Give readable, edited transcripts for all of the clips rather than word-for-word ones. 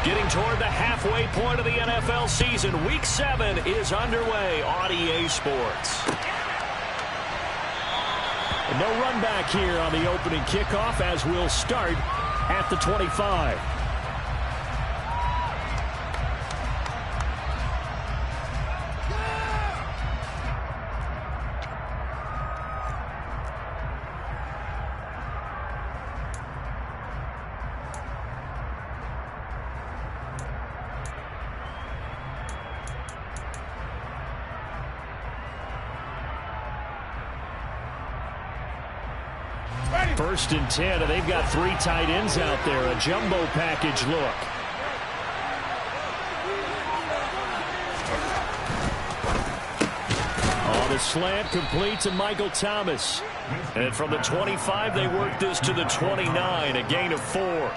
Getting toward the halfway point of the NFL season. Week 7 is underway on EA Sports. And no run back here on the opening kickoff as we'll start at the 25. First and 10, and they've got 3 tight ends out there. A jumbo package look. On the slant, complete to Michael Thomas. And from the 25, they work this to the 29, a gain of 4.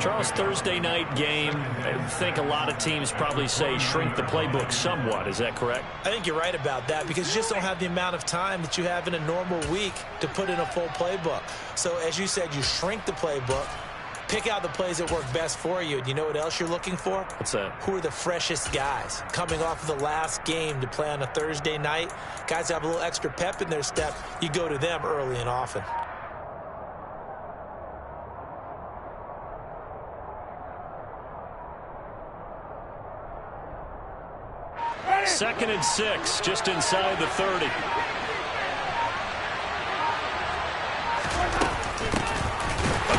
Charles, Thursday night game, I think a lot of teams probably say shrink the playbook somewhat. Is that correct? I think you're right about that because you just don't have the amount of time that you have in a normal week to put in a full playbook. So as you said, you shrink the playbook, pick out the plays that work best for you. And you know what else you're looking for? What's that? Who are the freshest guys coming off of the last game to play on a Thursday night? Guys that have a little extra pep in their step, you go to them early and often. Second and 6, just inside the 30. The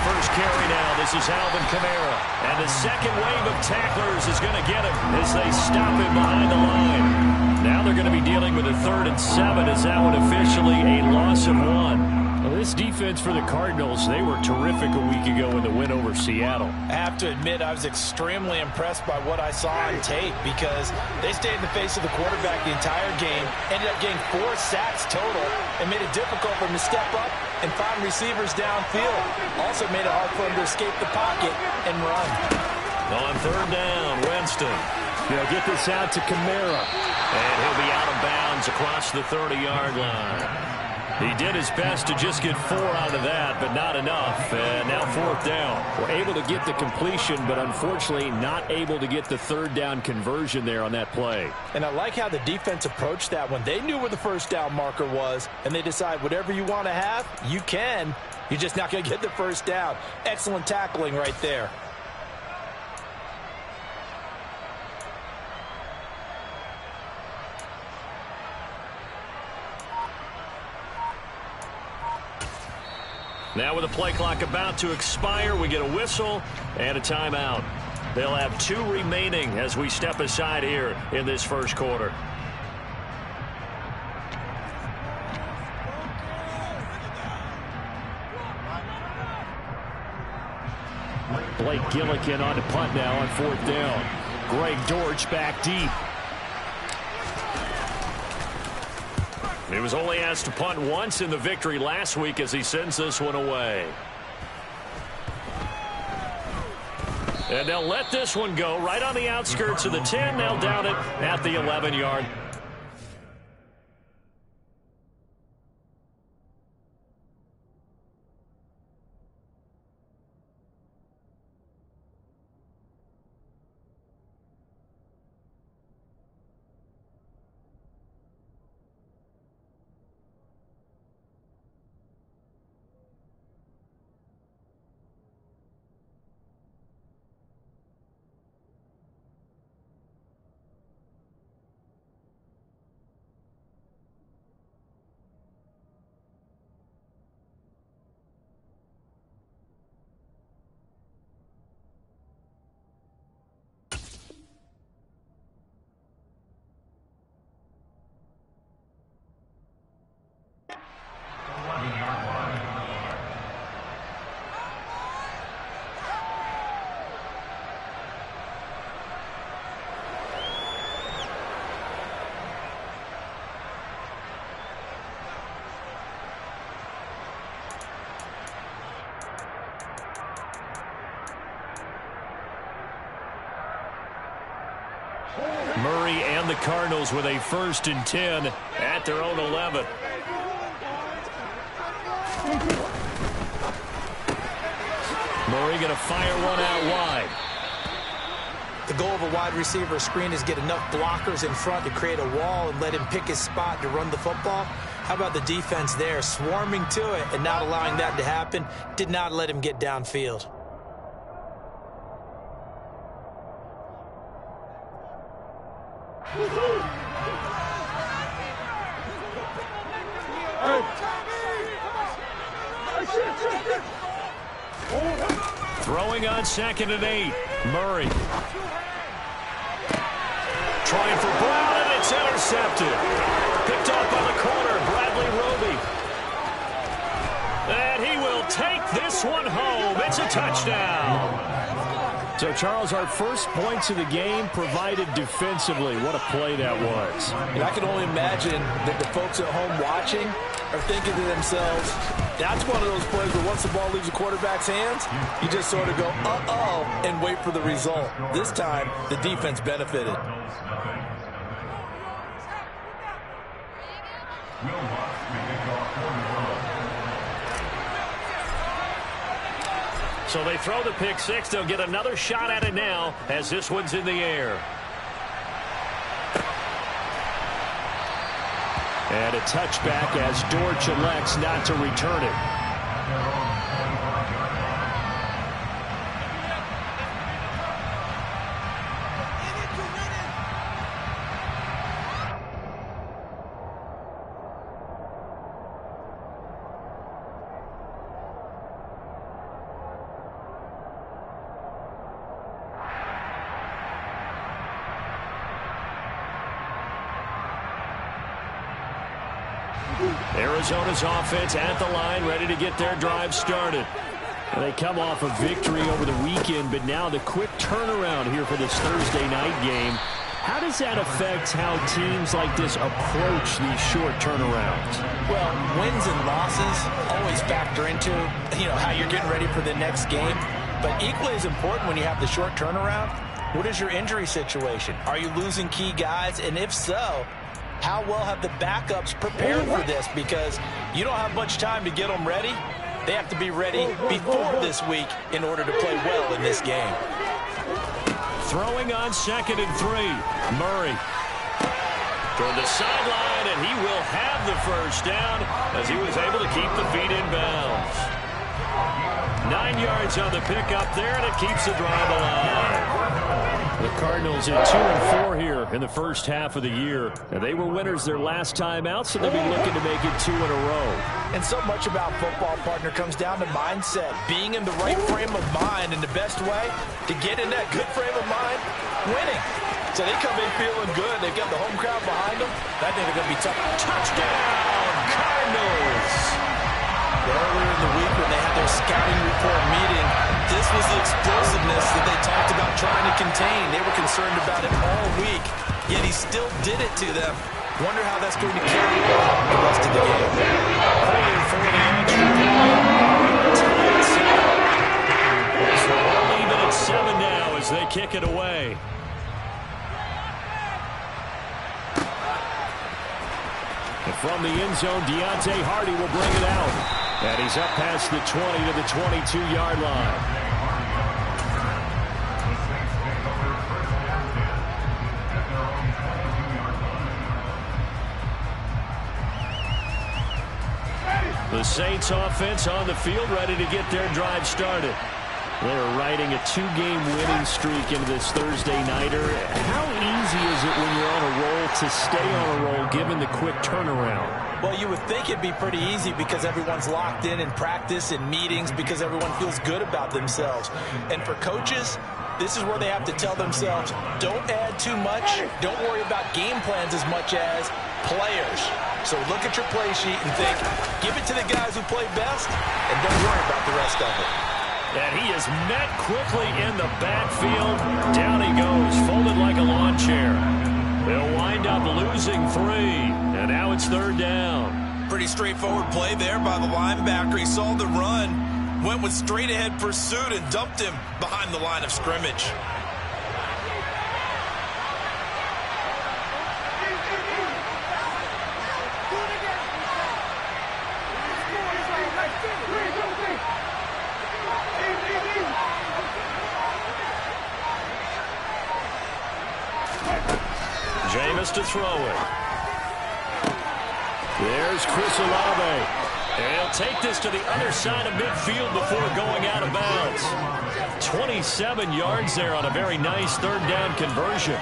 first carry now. This is Alvin Kamara. And the second wave of tacklers is going to get him as they stop him behind the line. Now they're going to be dealing with a 3rd and 7 as that one officially a loss of 1. Well, this defense for the Cardinals, they were terrific a week ago in the win over Seattle. I have to admit, I was extremely impressed by what I saw on tape because they stayed in the face of the quarterback the entire game, ended up getting 4 sacks total, and made it difficult for him to step up and find receivers downfield. Also made it hard for him to escape the pocket and run. On 3rd down, Winston. He'll get this out to Kamara. And he'll be out of bounds across the 30-yard line. He did his best to just get 4 out of that, but not enough. And now 4th down. We're able to get the completion, but unfortunately not able to get the 3rd down conversion there on that play. And I like how the defense approached that one. They knew where the 1st down marker was, and they decide whatever you want to have, you can. You're just not going to get the 1st down. Excellent tackling right there. Now with the play clock about to expire, we get a whistle and a timeout. They'll have 2 remaining as we step aside here in this first quarter. Blake Gillikin on the punt now on 4th down. Greg Dortch back deep. He was only asked to punt once in the victory last week as he sends this one away. And they'll let this one go right on the outskirts of the 10. They'll down it at the 11-yard. Murray and the Cardinals with a 1st and 10 at their own 11. Murray going to fire one out wide. The goal of a wide receiver screen is get enough blockers in front to create a wall and let him pick his spot to run the football. How about the defense there, swarming to it and not allowing that to happen? Did not let him get downfield. Throwing on 2nd and 8. Murray. Trying for Brown, and it's intercepted. Picked off by the corner, Bradley Roby. And he will take this one home. It's a touchdown. So, Charles, our first points of the game provided defensively. What a play that was. And I can only imagine that the folks at home watching are thinking to themselves, that's one of those plays where once the ball leaves the quarterback's hands, you just sort of go, uh-oh, and wait for the result. This time, the defense benefited. So they throw the pick six. They'll get another shot at it now as this one's in the air. And a touchback as Dortch elects not to return it. Arizona's offense at the line, ready to get their drive started. They come off a victory over the weekend, but now the quick turnaround here for this Thursday night game. How does that affect how teams like this approach these short turnarounds? Well, wins and losses always factor into, how you're getting ready for the next game. But equally as important when you have the short turnaround, what is your injury situation? Are you losing key guys? And if so, how well have the backups prepared for this? Because you don't have much time to get them ready. They have to be ready before this week in order to play well in this game. Throwing on 2nd and 3. Murray. Toward the sideline, and he will have the first down as he was able to keep the feet in bounds. 9 yards on the pickup there, and it keeps the drive alive. The Cardinals at 2-4 here in the first half of the year. And they were winners their last time out, so they'll be looking to make it 2 in a row. And so much about football, partner, comes down to mindset. Being in the right frame of mind, and the best way to get in that good frame of mind, winning. So they come in feeling good. They've got the home crowd behind them. I think they're going to be tough. Touchdown, Cardinals! Earlier in the week when they had their scouting report meeting, this was the explosiveness that they talked about trying to contain. They were concerned about it all week, yet he still did it to them. Wonder how that's going to carry on the rest of the game. Pulling for the extra point. So we're even at 7 now as they kick it away. And from the end zone, Deontay Hardy will bring it out. And he's up past the 20 to the 22-yard line. The Saints offense on the field, ready to get their drive started. They're riding a 2-game winning streak into this Thursday nighter. How easy is it when you're on a roll to stay on a roll given the quick turnaround? Well, you would think it'd be pretty easy because everyone's locked in practice and meetings because everyone feels good about themselves. And for coaches, this is where they have to tell themselves, don't add too much. Don't worry about game plans as much as players. So look at your play sheet and think, give it to the guys who play best and don't worry about the rest of it. And he is met quickly in the backfield. Down he goes, folded like a lawn chair. They'll wind up losing 3, and now it's 3rd down. Pretty straightforward play there by the linebacker. He saw the run, went with straight-ahead pursuit, and dumped him behind the line of scrimmage. Davis to throw it. There's Chris Olave. And he'll take this to the other side of midfield before going out of bounds. 27 yards there on a very nice third down conversion.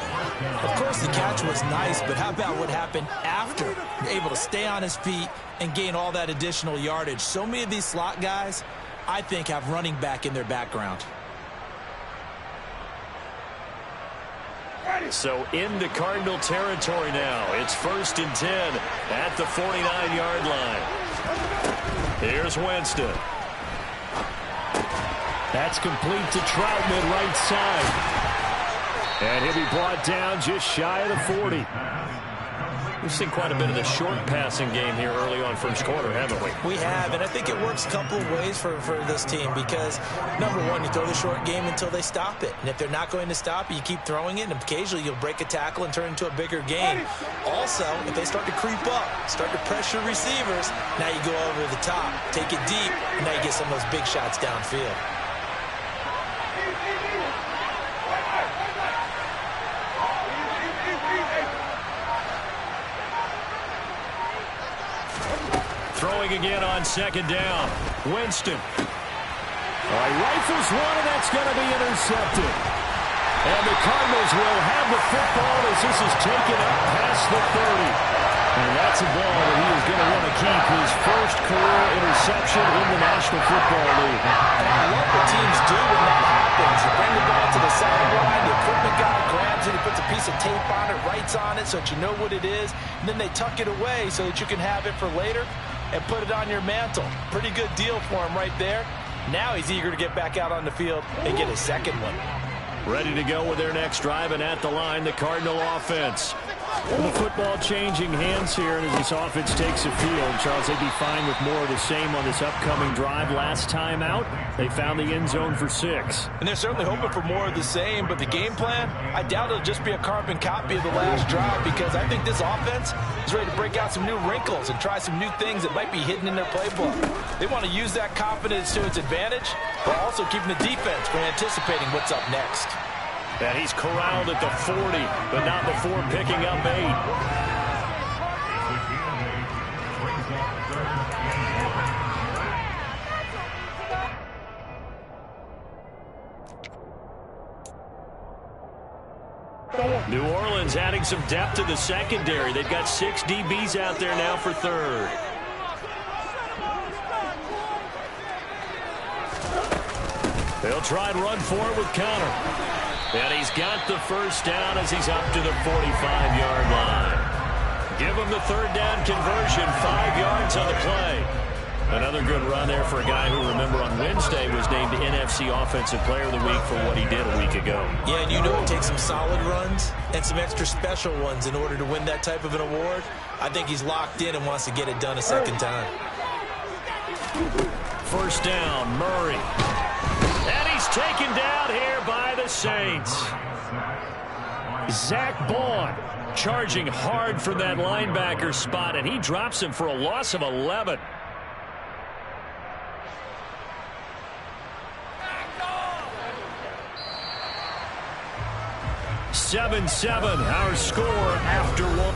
Of course, the catch was nice, but how about what happened after? You're able to stay on his feet and gain all that additional yardage. So many of these slot guys, I think, have running back in their background. So into Cardinal territory now. It's 1st and 10 at the 49-yard line. Here's Winston. That's complete to Troutman, right side. And he'll be brought down just shy of the 40. We've seen quite a bit of the short passing game here early on first quarter, haven't we? We have, and I think it works a couple of ways for this team because, number one, you throw the short game until they stop it. And if they're not going to stop it, you keep throwing it, and occasionally you'll break a tackle and turn it into a bigger game. Also, if they start to creep up, start to pressure receivers, now you go over the top, take it deep, and now you get some of those big shots downfield. Throwing again on 2nd down. Winston. Rifles one, and that's going to be intercepted. And the Cardinals will have the football as this is taken up past the 30. And that's a ball that he is going to want to keep, his first career interception in the National Football League. And I love what teams do when that happens. You bring the ball to the sideline, the equipment guy grabs it, he puts a piece of tape on it, writes on it so that you know what it is, and then they tuck it away so that you can have it for later and put it on your mantle. Pretty good deal for him right there. Now he's eager to get back out on the field and get his second one. Ready to go with their next drive, and at the line, the Cardinal offense. The football changing hands here, and as this offense takes the field, Charles, they'd be fine with more of the same on this upcoming drive. Last time out, they found the end zone for 6. And they're certainly hoping for more of the same, but the game plan, I doubt it'll just be a carbon copy of the last drive because I think this offense is ready to break out some new wrinkles and try some new things that might be hidden in their playbook. They want to use that confidence to its advantage, but also keeping the defense from anticipating what's up next. And he's corralled at the 40, but not before picking up 8. New Orleans adding some depth to the secondary. They've got 6 DBs out there now for 3rd. They'll try and run for it with Connor. And he's got the first down as he's up to the 45-yard line. Give him the 3rd down conversion, 5 yards on the play. Another good run there for a guy who, remember, on Wednesday was named NFC Offensive Player of the Week for what he did a week ago. Yeah, and you know it takes some solid runs and some extra special ones in order to win that type of an award. I think he's locked in and wants to get it done a second time. First down, Murray. And he's taken down here by the Saints. Zach Bond charging hard from that linebacker spot, and he drops him for a loss of 11. Seven, our score after one.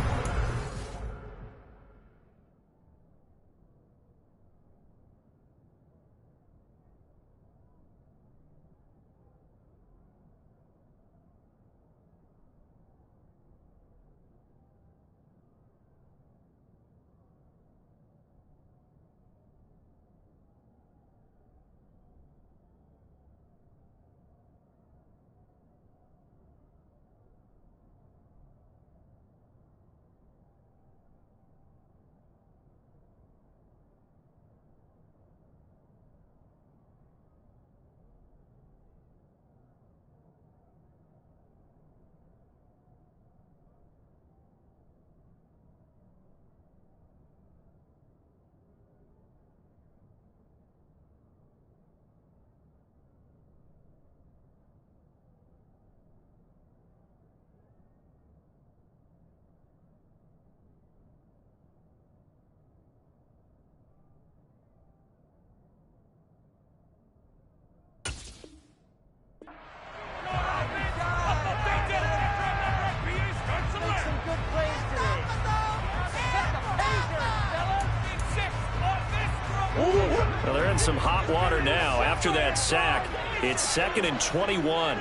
some hot water now. After that sack, it's 2nd and 21.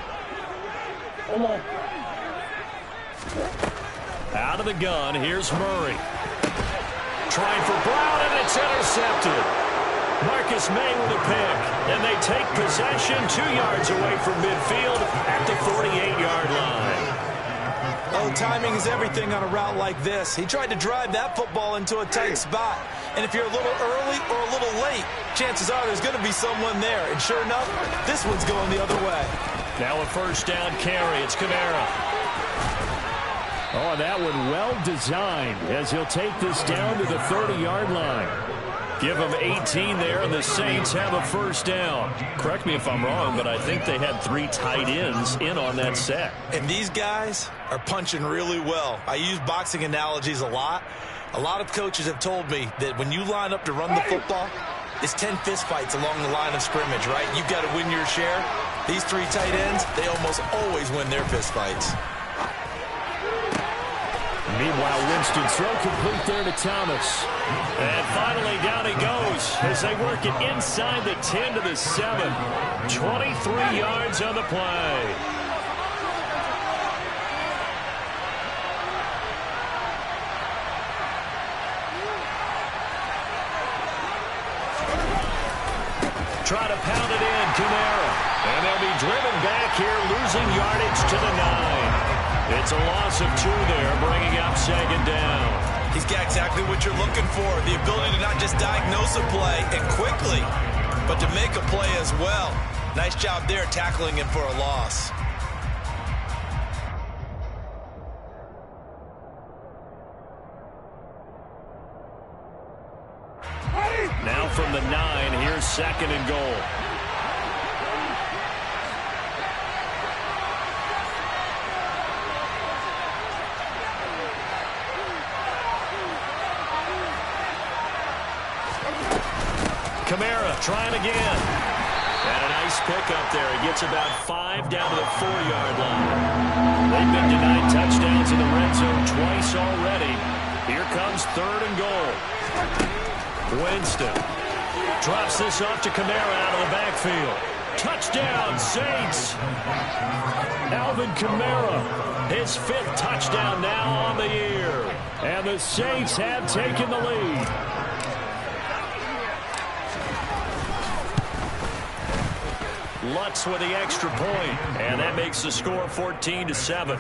Out of the gun, here's Murray. Trying for Brown, and it's intercepted. Marcus May with a pick, and they take possession 2 yards away from midfield at the 48-yard line. Oh, timing is everything on a route like this. He tried to drive that football into a tight spot. And if you're a little early or a little late, chances are there's going to be someone there. And sure enough, this one's going the other way. Now a first down carry. It's Kamara. Oh, that one well designed as he'll take this down to the 30-yard line. Give them 18 there, and the Saints have a first down. Correct me if I'm wrong, but I think they had 3 tight ends in on that set. And these guys are punching really well. I use boxing analogies a lot. A lot of coaches have told me that when you line up to run the football, it's 10 fistfights along the line of scrimmage, right? You've got to win your share. These 3 tight ends, they almost always win their fistfights. Meanwhile, Winston's throw complete there to Thomas. And finally, down he goes as they work it inside the 10 to the 7. 23 yards on the play. Try to pound it in, Kamara. And they'll be driven back here, losing yardage to the 9. It's a loss of 2 there, bringing up 2nd down. He's got exactly what you're looking for, the ability to not just diagnose a play and quickly, but to make a play as well. Nice job there tackling him for a loss. Now from the 9, here's 2nd and goal. Kamara trying again. And a nice pick up there. He gets about 5 down to the 4-yard line. They've been denied touchdowns in the red zone twice already. Here comes 3rd and goal. Winston drops this off to Kamara out of the backfield. Touchdown, Saints. Alvin Kamara, his 5th touchdown now on the year. And the Saints have taken the lead. Lutz with the extra point, and that makes the score 14-7.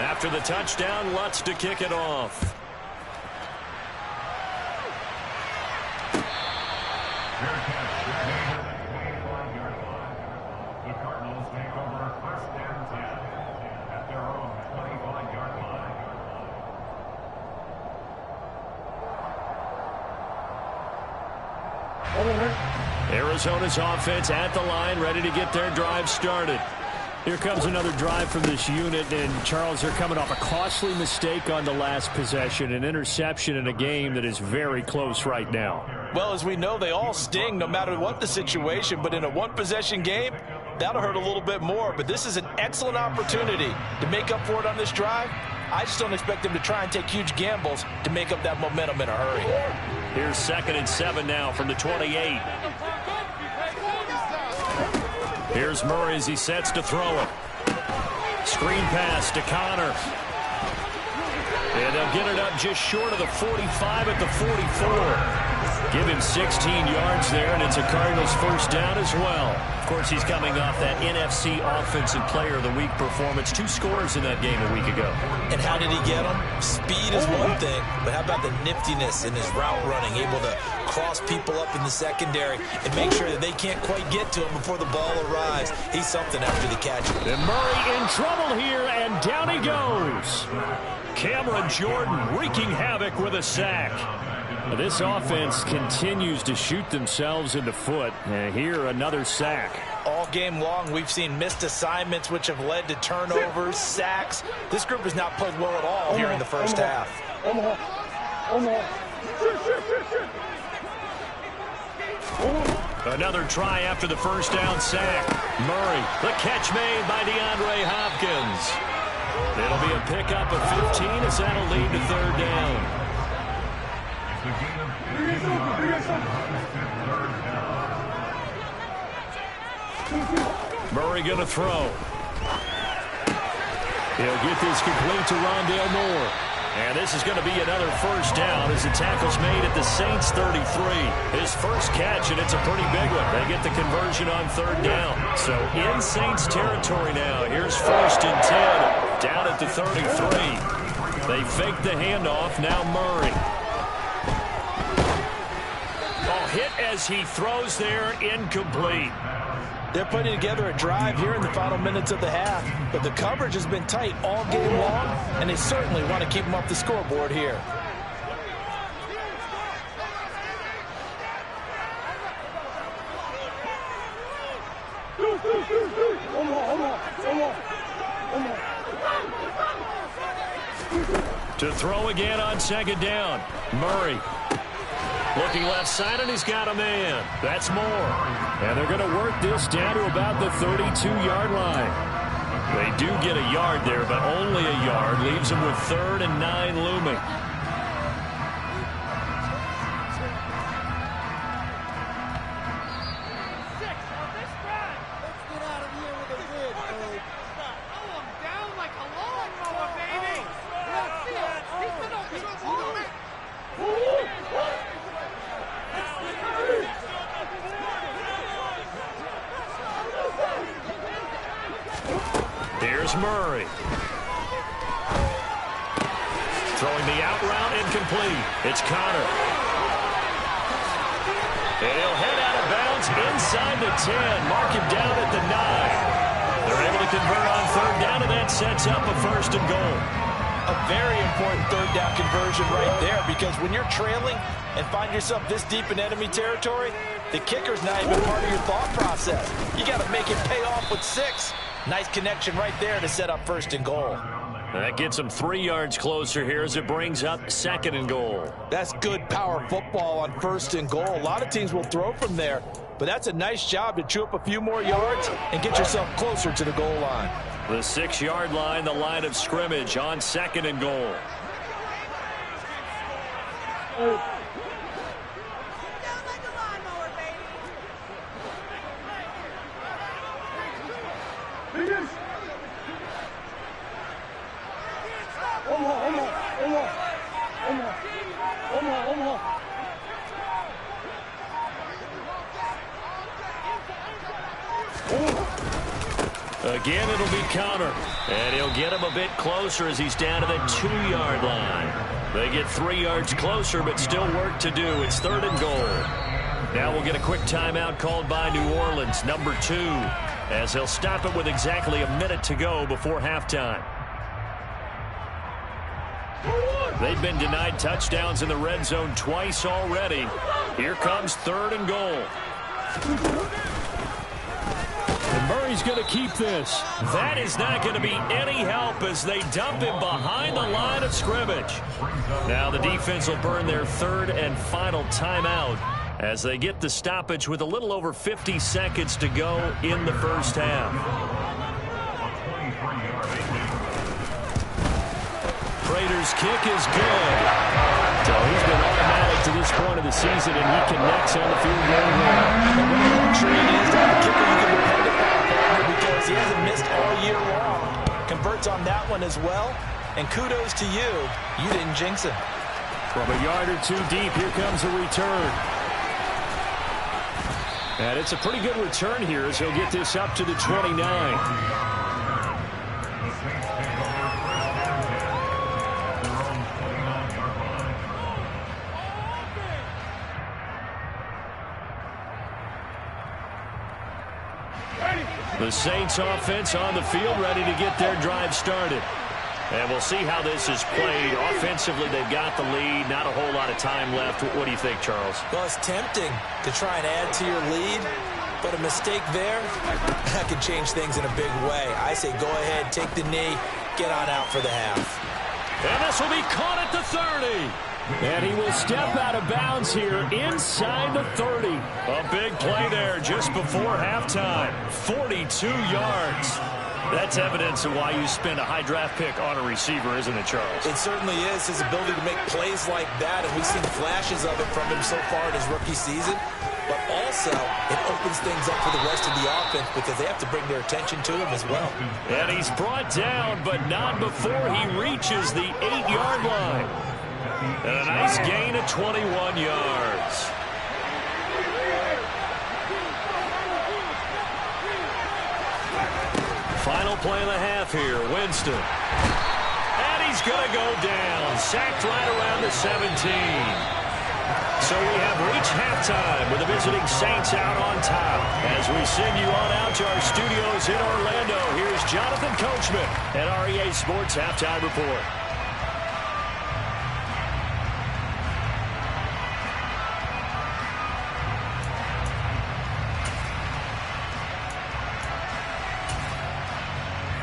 After the touchdown, Lutz to kick it off. Arizona's offense at the line, ready to get their drive started. Here comes another drive from this unit, and Charles, they're coming off a costly mistake on the last possession, an interception in a game that is very close right now. Well, as we know, they all sting no matter what the situation, but in a one-possession game, that'll hurt a little bit more. But this is an excellent opportunity to make up for it on this drive. I just don't expect them to try and take huge gambles to make up that momentum in a hurry. Here's 2nd and 7 now from the 28. Here's Murray as he sets to throw it. Screen pass to Connor. And they'll get it up just short of the 45 at the 44. Give him 16 yards there, and it's a Cardinals first down as well. Of course, he's coming off that NFC Offensive Player of the Week performance. 2 scores in that game a week ago. And how did he get them? Speed is one thing, but how about the niftiness in his route running, able to cross people up in the secondary and make sure that they can't quite get to him before the ball arrives. He's something after the catch. And Murray in trouble here, and down he goes. Cameron Jordan wreaking havoc with a sack. This offense continues to shoot themselves in the foot. And here, another sack. All game long, we've seen missed assignments, which have led to turnovers, sacks. This group has not played well at all here in the first half. Another try after the first down sack. Murray, the catch made by DeAndre Hopkins. It'll be a pickup of 15 as that'll lead to third down. Murray going to throw. He'll get this complete to Rondale Moore. And this is going to be another first down as the tackle's made at the Saints 33. His first catch, and it's a pretty big one. They get the conversion on third down. So in Saints territory now. Here's first and 10 down at the 33. They fake the handoff. Now Murray. Oh, hit as he throws there, incomplete. They're putting together a drive here in the final minutes of the half, but the coverage has been tight all game long, and they certainly want to keep them off the scoreboard here. To throw again on second down. Murray. Looking left side, and he's got a man. That's Moore. And they're going to work this down to about the 32-yard line. They do get a yard there, but only a yard. Leaves them with 3rd and 9 looming. Here's Murray. Throwing the out route, incomplete. It's Connor. And he'll head out of bounds inside the 10. Mark him down at the 9. They're able to convert on third down, and that sets up a first and goal. A very important third down conversion right there, because when you're trailing and find yourself this deep in enemy territory, the kicker's not even part of your thought process. You got to make it pay off with 6. Nice connection right there to set up first and goal. That gets them 3 yards closer here as it brings up second and goal. That's good power football on first and goal. A lot of teams will throw from there, but that's a nice job to chew up a few more yards and get yourself closer to the goal line. The 6-yard line, the line of scrimmage on second and goal. Again, it'll be Connor. And he'll get him a bit closer as he's down to the 2-yard line. They get 3 yards closer, but still work to do. It's third and goal. Now we'll get a quick timeout called by New Orleans, number 2, as he'll stop it with exactly a minute to go before halftime. They've been denied touchdowns in the red zone twice already. Here comes third and goal. And Murray's going to keep this. That is not going to be any help as they dump him behind the line of scrimmage. Now the defense will burn their third and final timeout as they get the stoppage with a little over 50 seconds to go in the first half. Prater's kick is good. So he's been automatic to this point of the season, and he connects on the field goal line. And what a luxury it is to have a kicker you can depend upon, because he hasn't missed all year long. Converts on that one as well. And kudos to you. You didn't jinx him. From a yard or 2 deep, here comes a return. And it's a pretty good return here as he'll get this up to the 29. The Saints offense on the field ready to get their drive started. And we'll see how this is played. Offensively, they've got the lead. Not a whole lot of time left. What do you think, Charles? Well, it's tempting to try and add to your lead, but a mistake there, that could change things in a big way. I say go ahead, take the knee, get on out for the half. And this will be caught at the 30. And he will step out of bounds here inside the 30. A big play there just before halftime. 42 yards. That's evidence of why you spend a high draft pick on a receiver, isn't it, Charles? It certainly is. His ability to make plays like that, and we've seen flashes of it from him so far in his rookie season. But also, it opens things up for the rest of the offense because they have to bring their attention to him as well. And he's brought down, but not before he reaches the 8-yard line. And a nice gain of 21 yards. Final play of the half here, Winston. And he's going to go down. Sacked right around the 17. So we have reached halftime with the visiting Saints out on top. As we send you on out to our studios in Orlando, here's Jonathan Coachman at REA Sports Halftime Report.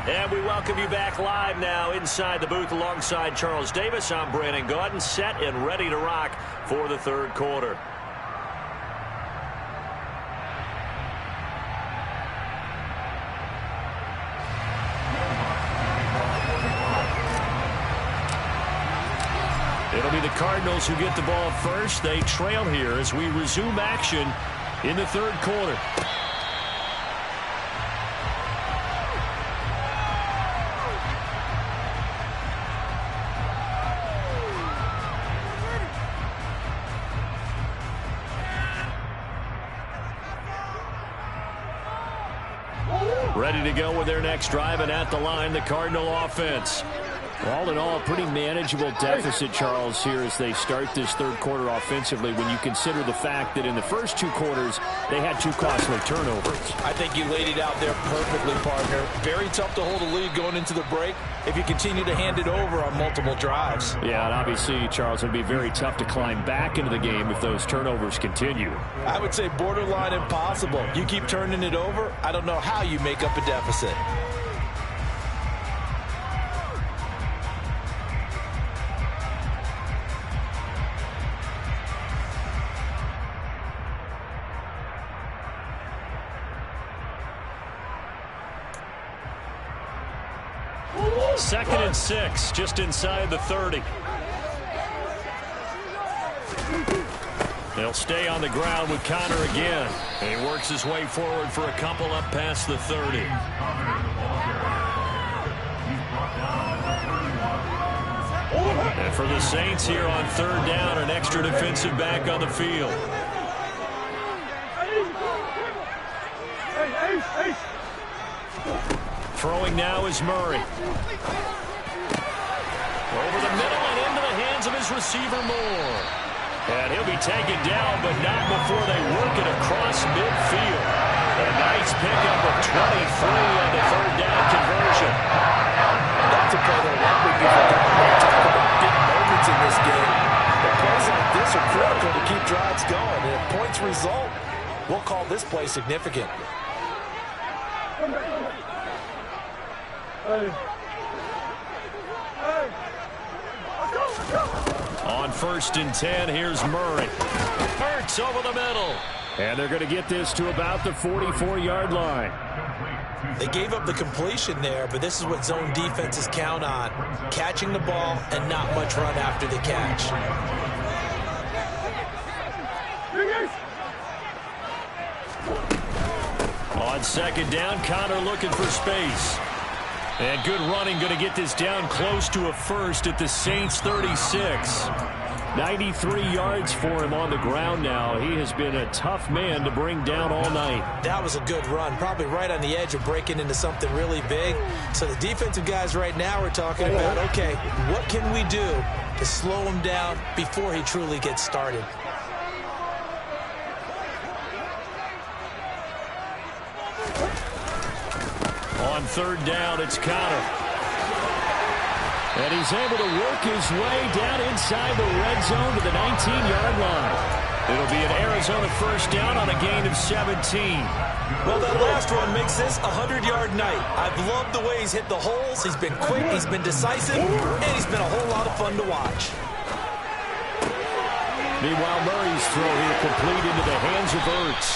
And we welcome you back live now inside the booth alongside Charles Davis. I'm Brandon Gaudin, set and ready to rock for the third quarter. It'll be the Cardinals who get the ball first. They trail here as we resume action in the third quarter. Ready to go with their next drive, and at the line, the Cardinal offense. All in all, a pretty manageable deficit, Charles, here as they start this third quarter offensively when you consider the fact that in the first two quarters, they had two costly turnovers. I think you laid it out there perfectly, partner. Very tough to hold a lead going into the break if you continue to hand it over on multiple drives. Yeah, and obviously, Charles, it would be very tough to climb back into the game if those turnovers continue. I would say borderline impossible. You keep turning it over, I don't know how you make up a deficit. Second and 6, just inside the 30. They'll stay on the ground with Connor again. And he works his way forward for a couple up past the 30. And for the Saints here on third down, an extra defensive back on the field. Throwing now is Murray. Over the middle and into the hands of his receiver Moore. And he'll be taken down, but not before they work it across midfield. A nice pickup of 23 on the third down conversion. That's a play that likely be forgotten. Talk about big moments in this game. The plays like this are critical to keep drives going. And if points result, we'll call this play significant. On first and 10, here's Murray. Hurts over the middle. And they're going to get this to about the 44-yard line. They gave up the completion there, but this is what zone defenses count on. Catching the ball and not much run after the catch. On second down, Connor looking for space. And good running, going to get this down close to a first at the Saints 36. 93 yards for him on the ground now. He has been a tough man to bring down all night. That was a good run, probably right on the edge of breaking into something really big. So the defensive guys right now are talking about, okay, what can we do to slow him down before he truly gets started? On third down, it's Connor. And he's able to work his way down inside the red zone to the 19-yard line. It'll be an Arizona first down on a gain of 17. Well, that last run makes this a 100-yard night. I've loved the way he's hit the holes. He's been quick, he's been decisive, and he's been a whole lot of fun to watch. Meanwhile, Murray's throw here complete into the hands of Ertz.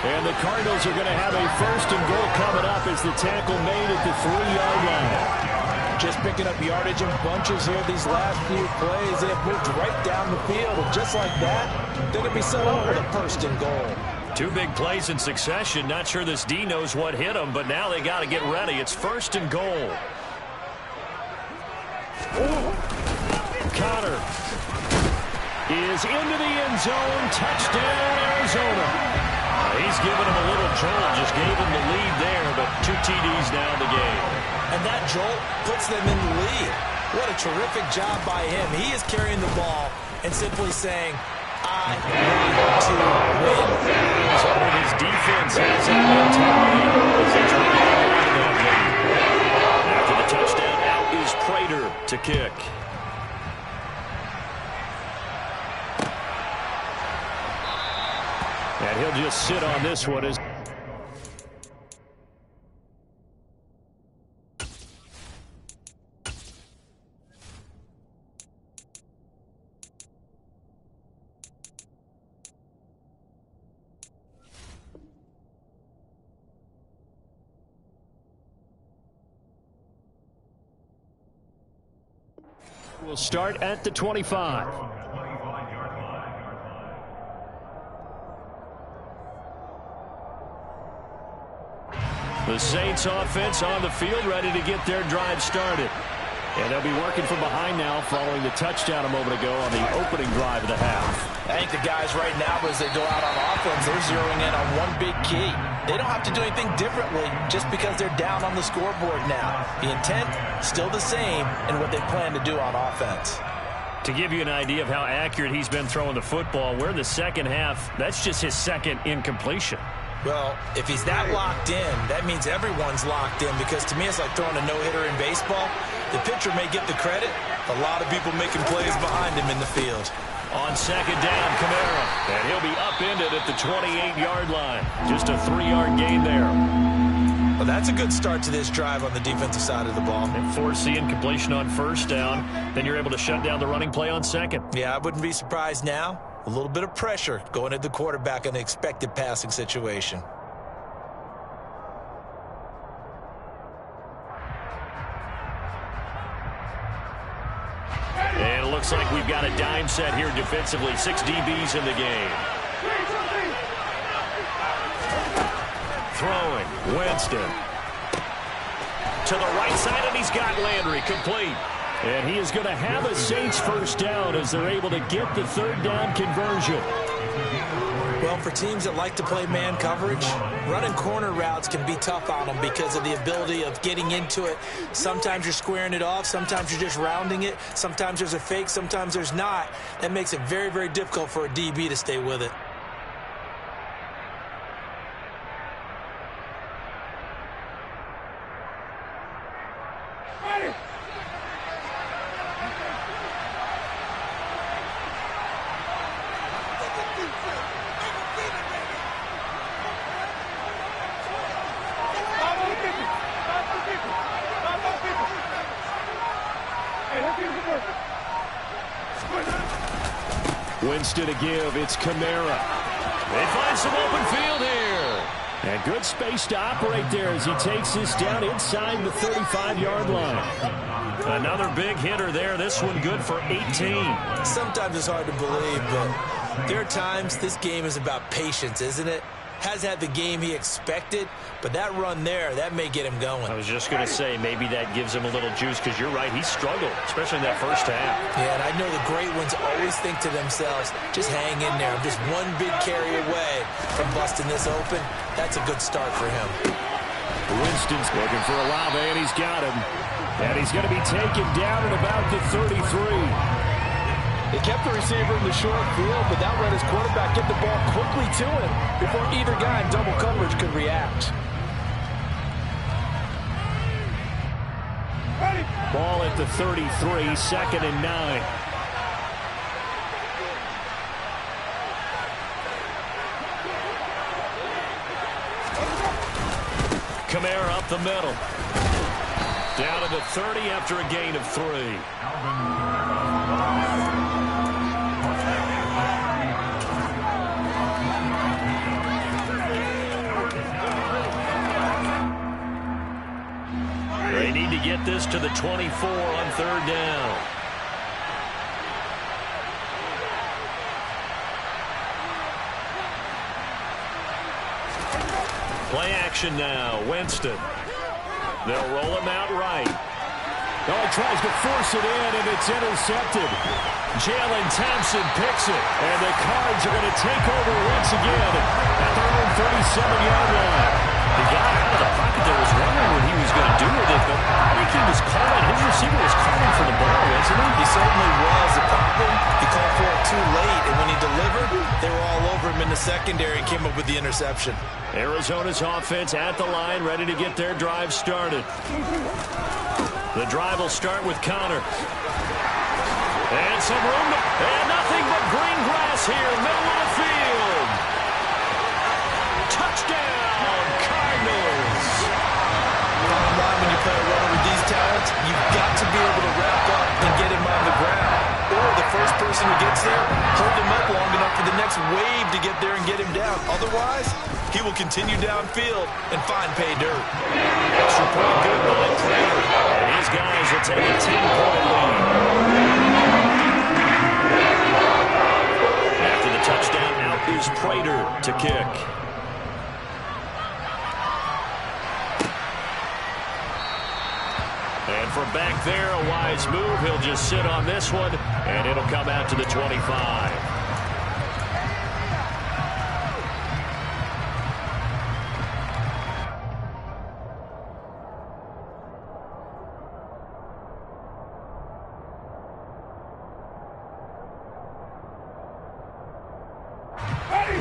And the Cardinals are going to have a first and goal coming up as the tackle made at the 3-yard line. Just picking up yardage in bunches here these last few plays. They have moved right down the field. And just like that, they're going to be set up with a first and goal. 2 big plays in succession. Not sure this D knows what hit them, but now they got to get ready. It's first and goal. Connor is into the end zone. Touchdown, Arizona. He's given him a little jolt. Just gave him the lead there, but 2 TDs now in the game. And that jolt puts them in the lead. What a terrific job by him. He is carrying the ball and simply saying, I want to win. So his defense has that mentality as they try to hold on to that lead. After the touchdown, out is Prater to kick. And he'll just sit on this one as we'll start at the 25. The Saints offense on the field, ready to get their drive started. And they'll be working from behind now following the touchdown a moment ago on the opening drive of the half. I think the guys right now, as they go out on offense, they're zeroing in on one big key. They don't have to do anything differently just because they're down on the scoreboard now. The intent, still the same in what they plan to do on offense. To give you an idea of how accurate he's been throwing the football, we're in the second half. That's just his second incompletion. Well, if he's that locked in, that means everyone's locked in, because to me it's like throwing a no-hitter in baseball. The pitcher may get the credit, a lot of people making plays behind him in the field. On second down, Kamara, and he'll be upended at the 28-yard line. Just a 3-yard gain there. Well, that's a good start to this drive on the defensive side of the ball. And forcing completion on first down, then you're able to shut down the running play on second. Yeah, I wouldn't be surprised now. A little bit of pressure going at the quarterback in an expected passing situation. And it looks like we've got a dime set here defensively. 6 DBs in the game. Throwing, Winston. To the right side, and he's got Landry complete. And he is going to have a Saints first down as they're able to get the third down conversion. Well, for teams that like to play man coverage, running corner routes can be tough on them because of the ability of getting into it. Sometimes you're squaring it off. Sometimes you're just rounding it. Sometimes there's a fake. Sometimes there's not. That makes it very, very difficult for a DB to stay with it. Winston to give. It's Kamara. They find some open field here. And good space to operate there as he takes this down inside the 35-yard line. Another big hitter there. This one good for 18. Sometimes it's hard to believe, but there are times this game is about patience, isn't it? Has had the game he expected, but that run there, that may get him going. I was just going to say, maybe that gives him a little juice, because you're right, he struggled, especially in that first half. Yeah, and I know the great ones always think to themselves, just hang in there. I'm just one big carry away from busting this open. That's a good start for him. Winston's looking for Olave, and he's got him. And he's going to be taken down at about the 33. They kept the receiver in the short field, but that let his quarterback get the ball quickly to him before either guy in double coverage could react. Ball at the 33, second and 9. Kamara up the middle. Down to the 30 after a gain of 3. to the 24 on third down. Play action now. Winston. They'll roll him out right. Oh, he tries to force it in, and it's intercepted. Jalen Thompson picks it, and the Cards are going to take over once again at their own 37-yard line. The guy out of the pocket there was wondering what he was going to do with it, but I think he was calling. His receiver was calling for the ball, wasn't he? He certainly was. The problem, he called for it too late, and when he delivered, they were all over him in the secondary and came up with the interception. Arizona's offense at the line, ready to get their drive started. The drive will start with Connor. And some room, and nothing but green grass here, middle of the field. Touchdown, Cardinals. Bottom line, when you play a runner with these talents, you've got to be able to wrap up and get him on the ground. Or the first person who gets there, hold him up long enough for the next wave to get there and get him down. Otherwise, he will continue downfield and find pay dirt. Extra point good by Prater. And his guys will take a 10-point lead. After the touchdown, out is Prater to kick. And from back there, a wise move. He'll just sit on this one, and it'll come out to the 25.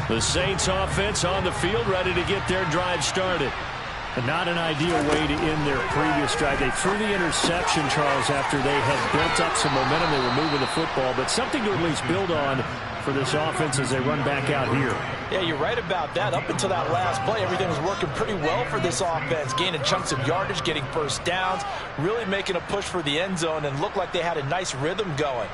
The Saints offense on the field, ready to get their drive started. And not an ideal way to end their previous drive. They threw the interception, Charles, after they had built up some momentum. They were moving the football, but something to at least build on for this offense as they run back out here. Yeah, you're right about that. Up until that last play, everything was working pretty well for this offense, gaining chunks of yardage, getting first downs, really making a push for the end zone, and looked like they had a nice rhythm going.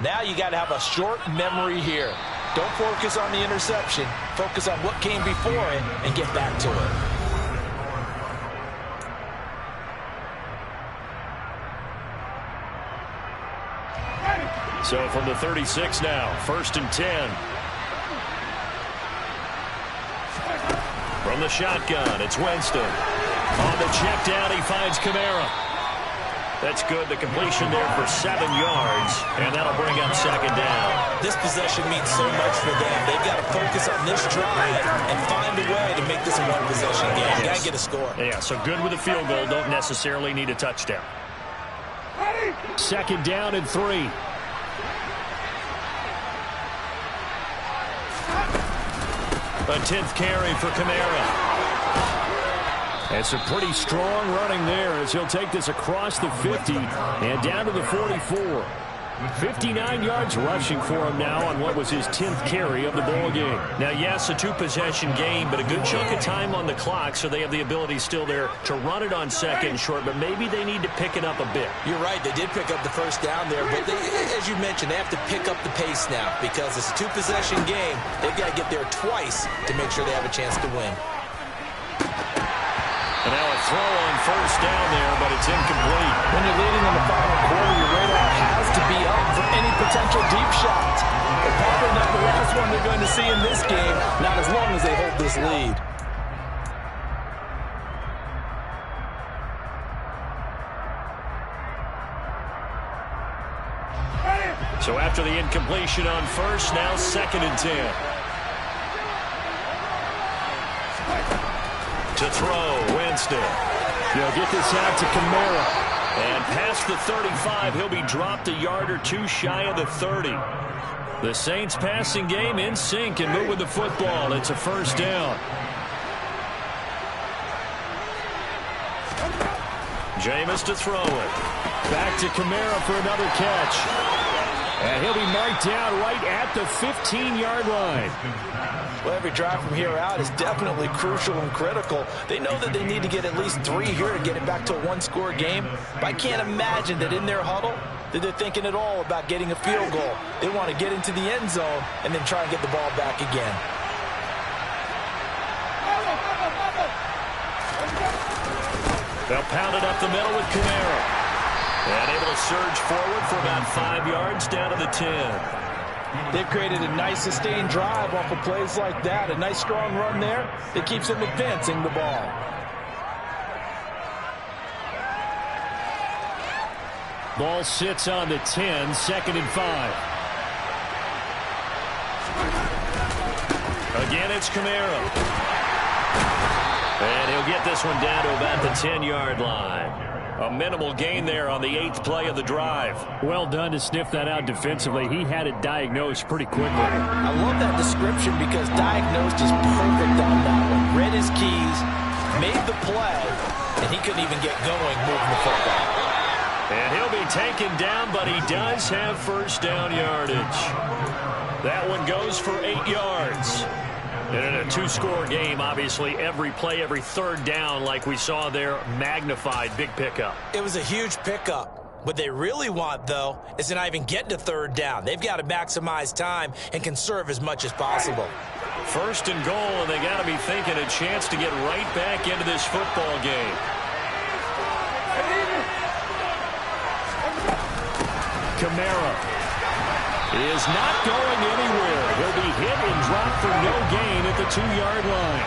Now you got to have a short memory here. Don't focus on the interception. Focus on what came before it and get back to it. So from the 36 now, 1st and 10. From the shotgun, it's Winston. On the check down, he finds Kamara. That's good. The completion there for 7 yards, and that'll bring up 2nd down. This possession means so much for them. They've got to focus on this drive and find a way to make this a one-possession game. Got to get a score. Yeah, so good with a field goal. Don't necessarily need a touchdown. 2nd down and 3. A 10th carry for Kamara. And some pretty strong running there as he'll take this across the 50 and down to the 44. 59 yards rushing for him now on what was his 10th carry of the ball game. Now, yes, a 2-possession game, but a good chunk of time on the clock, so they have the ability still there to run it on 2nd and short, but maybe they need to pick it up a bit. You're right. They did pick up the first down there, but they, as you mentioned, they have to pick up the pace now because it's a 2-possession game. They've got to get there twice to make sure they have a chance to win. And now a throw on 1st down there, but it's incomplete. When you're leading in the final quarter, your radar has to be up for any potential deep shots. But probably not the last one they're going to see in this game, not as long as they hold this lead. So after the incompletion on 1st, now 2nd and 10. To throw, Winston. They'll get this out to Kamara. And past the 35, he'll be dropped a yard or two shy of the 30. The Saints passing game in sync and moving the football. It's a 1st down. Jameis to throw it. Back to Kamara for another catch. And he'll be marked down right at the 15-yard line. Well, every drive from here out is definitely crucial and critical. They know that they need to get at least 3 here to get it back to a one-score game. But I can't imagine that in their huddle that they're thinking at all about getting a field goal. They want to get into the end zone and then try and get the ball back again. They'll pound it up the middle with Kamara. And able to surge forward for about 5 yards down to the 10. They've created a nice sustained drive off of plays like that. A nice strong run there that keeps them advancing the ball. Ball sits on the 10, 2nd and 5. Again, it's Kamara. And he'll get this one down to about the 10-yard line. A minimal gain there on the 8th play of the drive. Well done to sniff that out defensively. He had it diagnosed pretty quickly. I love that description because diagnosed is perfect on that one. Read his keys, made the play, and he couldn't even get going moving the football. And he'll be taken down, but he does have first down yardage. That one goes for 8 yards. And in a 2-score game, obviously, every play, every third down, like we saw there, magnified, big pickup. It was a huge pickup. What they really want, though, is to not even get to third down. They've got to maximize time and conserve as much as possible. First and goal, and they got to be thinking a chance to get right back into this football game. Kamara is not going anywhere. He'll be hit and dropped for no gain at the 2-yard line.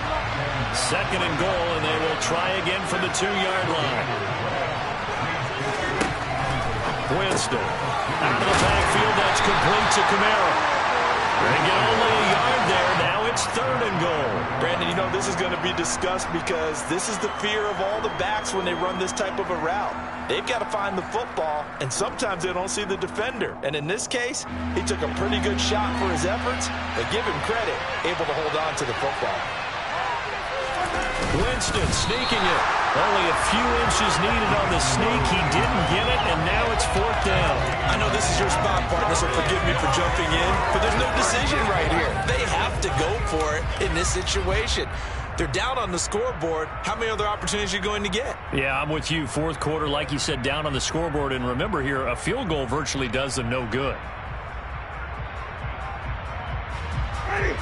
2nd and goal, and they will try again from the 2-yard line. Winston out of the backfield. That's complete to Kamara. They get only a yard there. Now it's 3rd and goal. Brandon, you know this is going to be discussed because this is the fear of all the backs when they run this type of a route. They've got to find the football, and sometimes they don't see the defender. And in this case, he took a pretty good shot for his efforts, but give him credit, able to hold on to the football. Winston sneaking it. Only a few inches needed on the sneak. He didn't get it, and now it's 4th down. I know this is your spot, partner, so forgive me for jumping in, but there's no decision right here. They have to go for it in this situation. They're down on the scoreboard. How many other opportunities are you going to get? Yeah, I'm with you. 4th quarter, like you said, down on the scoreboard. And remember here, a field goal virtually does them no good.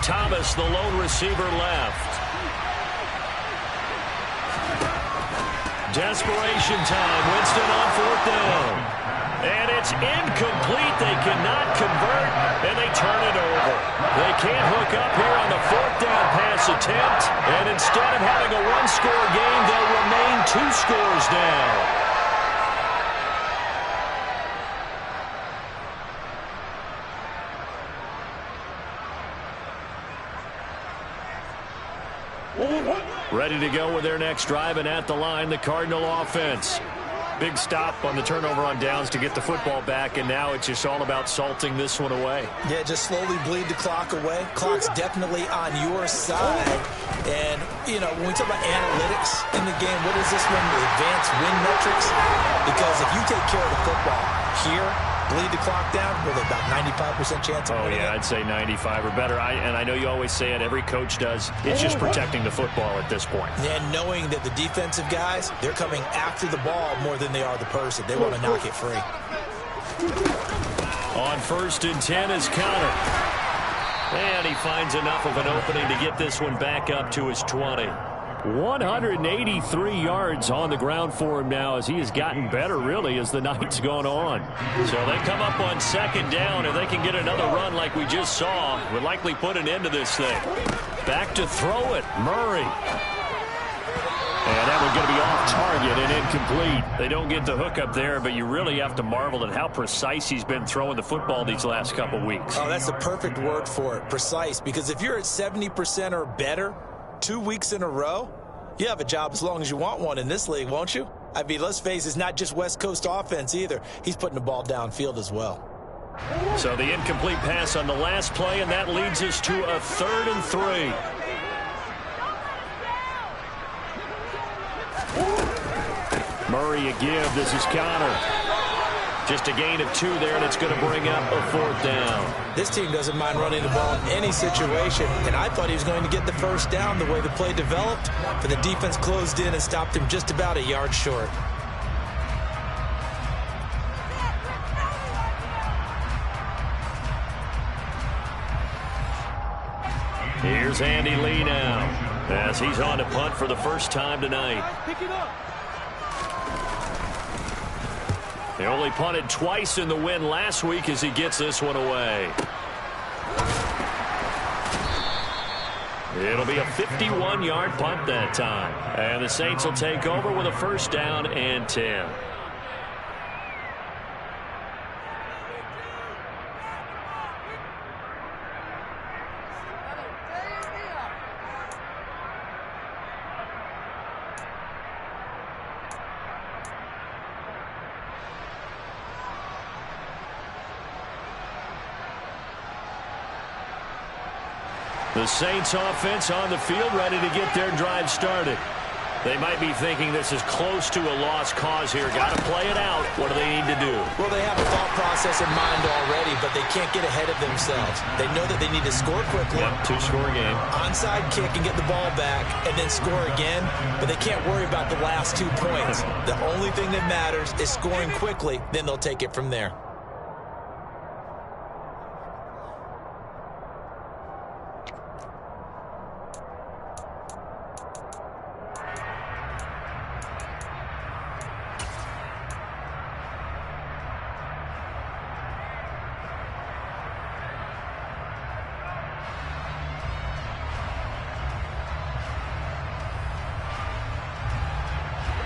Thomas, the lone receiver, left. Desperation time. Winston on 4th down. And it's incomplete. They cannot convert, and they turn it over. They can't hook up here on the 4th down pass attempt. And instead of having a 1-score game, they'll remain 2 scores down. Ready to go with their next drive, and at the line, the Cardinal offense. Big stop on the turnover on downs to get the football back, and now it's just all about salting this one away. Yeah, just slowly bleed the clock away. Clock's definitely on your side. And, you know, when we talk about analytics in the game, what is this one? The advanced win metrics? Because if you take care of the football here, bleed the clock down, with about 95% chance of winning. Oh, yeah, I'd say 95 or better. And I know you always say it, every coach does. It's just protecting the football at this point. And knowing that the defensive guys, they're coming after the ball more than they are the person. They want to knock it free. On 1st and 10 is Connor. And he finds enough of an opening to get this one back up to his 20. 183 yards on the ground for him now as he has gotten better, really, as the night's gone on. So they come up on 2nd down. If they can get another run like we just saw, would likely put an end to this thing. Back to throw it, Murray. And that one's going to be off target and incomplete. They don't get the hook up there, but you really have to marvel at how precise he's been throwing the football these last couple weeks. Oh, that's the perfect word for it, precise. Because if you're at 70% or better 2 weeks in a row, you have a job as long as you want one in this league, won't you? I mean, let's face it, it's not just West Coast offense either. He's putting the ball downfield as well. So the incomplete pass on the last play, and that leads us to a 3rd and 3. Murray a give. This is Connor. Just a gain of 2 there, and it's going to bring up a 4th down. This team doesn't mind running the ball in any situation, and I thought he was going to get the first down the way the play developed, but the defense closed in and stopped him just about a yard short. Here's Andy Lee now, as he's on to punt for the first time tonight. Pick it up. He only punted twice in the win last week as he gets this one away. It'll be a 51-yard punt that time. And the Saints will take over with a first down and 10. The Saints offense on the field, ready to get their drive started. They might be thinking this is close to a lost cause here. Got to play it out. What do they need to do? Well, they have a thought process in mind already, but they can't get ahead of themselves. They know that they need to score quickly. Yep, two-score game. Onside kick and get the ball back and then score again, but they can't worry about the last 2 points. The only thing that matters is scoring quickly, then they'll take it from there.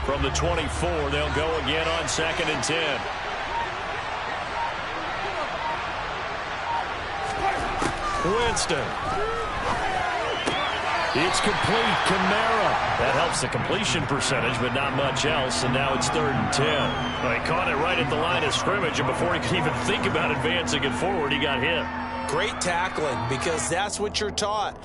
From the 24, they'll go again on 2nd and 10. Winston. It's complete. Kamara. That helps the completion percentage, but not much else. And now it's 3rd and 10. Well, he caught it right at the line of scrimmage, and before he could even think about advancing it forward, he got hit. Great tackling, because that's what you're taught.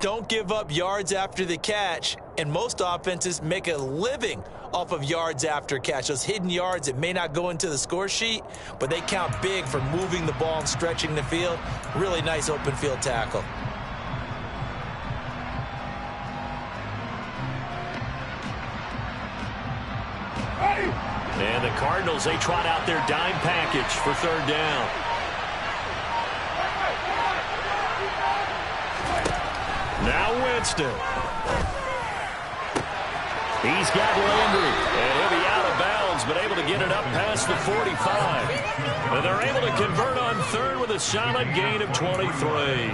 Don't give up yards after the catch, and most offenses make a living off of yards after catch. Those hidden yards that may not go into the score sheet, but they count big for moving the ball and stretching the field. Really nice open field tackle. And the Cardinals, they trot out their dime package for 3rd down. Now Winston. He's got Landry, and he'll be out of bounds, but able to get it up past the 45. And they're able to convert on 3rd with a solid gain of 23.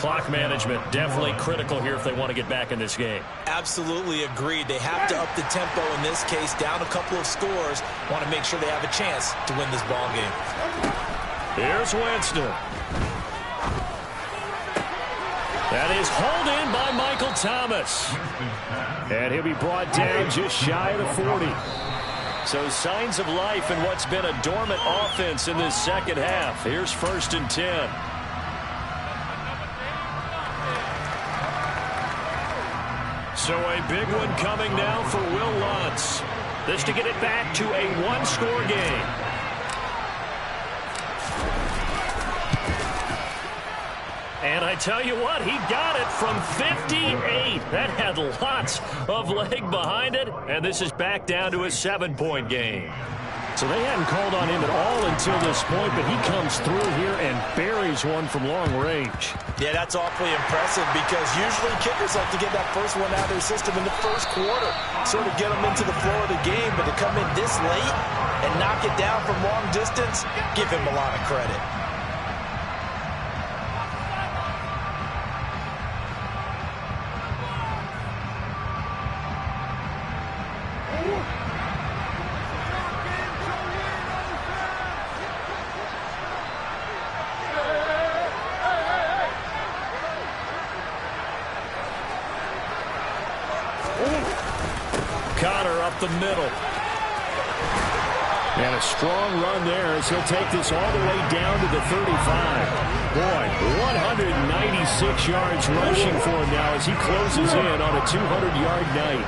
Clock management definitely critical here if they want to get back in this game. Absolutely agreed. They have to up the tempo in this case, down a couple of scores. Want to make sure they have a chance to win this ball game. Here's Winston. That is hauled in by Michael Thomas. And he'll be brought down just shy of the 40. So signs of life in what's been a dormant offense in this second half. Here's 1st and 10. So a big one coming now for Will Lutz. This to get it back to a one-score game. And I tell you what, he got it from 58. That had lots of leg behind it. And this is back down to a 7-point game. So they hadn't called on him at all until this point, but he comes through here and buries one from long range. Yeah, that's awfully impressive because usually kickers like to get that first one out of their system in the first quarter, sort of get them into the flow of the game, but to come in this late and knock it down from long distance, give him a lot of credit. The middle. And a strong run there as he'll take this all the way down to the 35. Boy, 196 yards rushing for him now as he closes in on a 200-yard night.